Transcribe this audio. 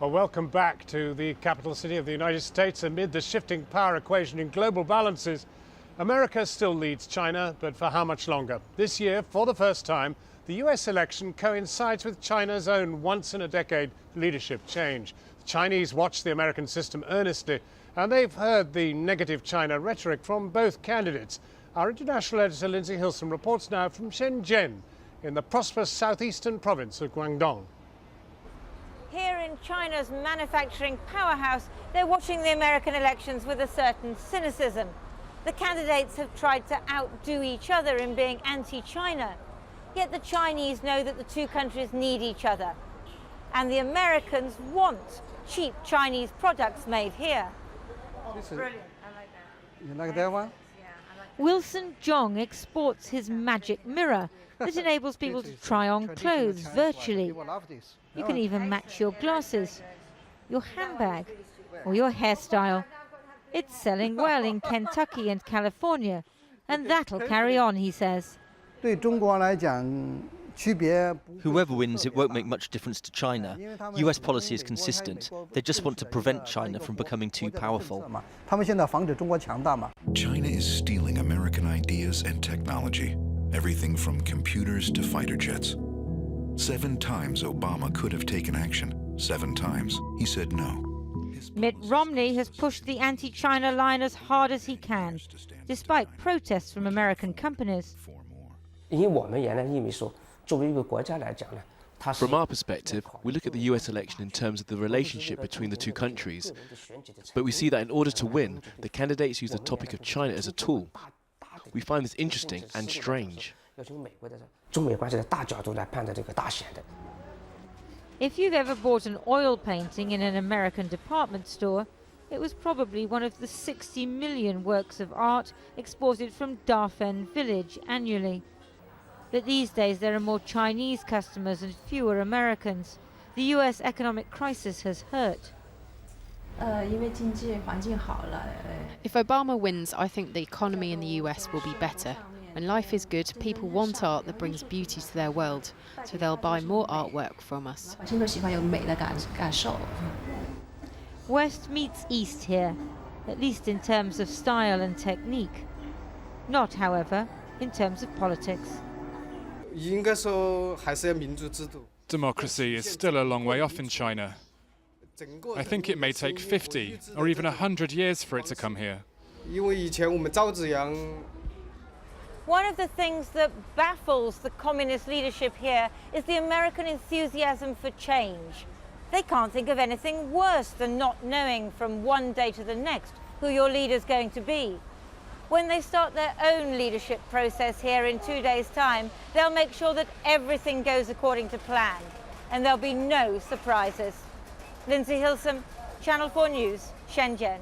Well, welcome back to the capital city of the United States. Amid the shifting power equation in global balances, America still leads China, but for how much longer? This year, for the first time, the US election coincides with China's own once-in-a-decade leadership change. The Chinese watch the American system earnestly, and they've heard the negative China rhetoric from both candidates. Our international editor, Lindsay Hilson, reports now from Shenzhen, in the prosperous southeastern province of Guangdong. Here in China's manufacturing powerhouse, they're watching the American elections with a certain cynicism. The candidates have tried to outdo each other in being anti-China. Yet the Chinese know that the two countries need each other. And the Americans want cheap Chinese products made here. Brilliant, I like that. You like that one? Yeah, I like that. Wilson Zhong exports his magic mirror that enables people to try on clothes virtually. You can even match your glasses, your handbag, or your hairstyle. It's selling well in Kentucky and California, and that'll carry on, he says. Whoever wins, it won't make much difference to China. US policy is consistent. They just want to prevent China from becoming too powerful. China is stealing American ideas and technology, everything from computers to fighter jets. 7 times Obama could have taken action. 7 times he said no. Mitt Romney has pushed the anti-China line as hard as he can, despite protests from American companies. From our perspective, we look at the US election in terms of the relationship between the two countries. But we see that in order to win, the candidates use the topic of China as a tool. We find this interesting and strange. If you've ever bought an oil painting in an American department store, it was probably one of the 60 million works of art exported from Dafen village annually. But these days there are more Chinese customers and fewer Americans. The US economic crisis has hurt. If Obama wins, I think the economy in the US will be better. When life is good, people want art that brings beauty to their world, so they'll buy more artwork from us. West meets East here, at least in terms of style and technique. Not, however, in terms of politics. Democracy is still a long way off in China. I think it may take 50 or even 100 years for it to come here. One of the things that baffles the communist leadership here is the American enthusiasm for change. They can't think of anything worse than not knowing from one day to the next who your leader's going to be. When they start their own leadership process here in 2 days' time, they'll make sure that everything goes according to plan, and there'll be no surprises. Lindsay Hilson, Channel 4 News, Shenzhen.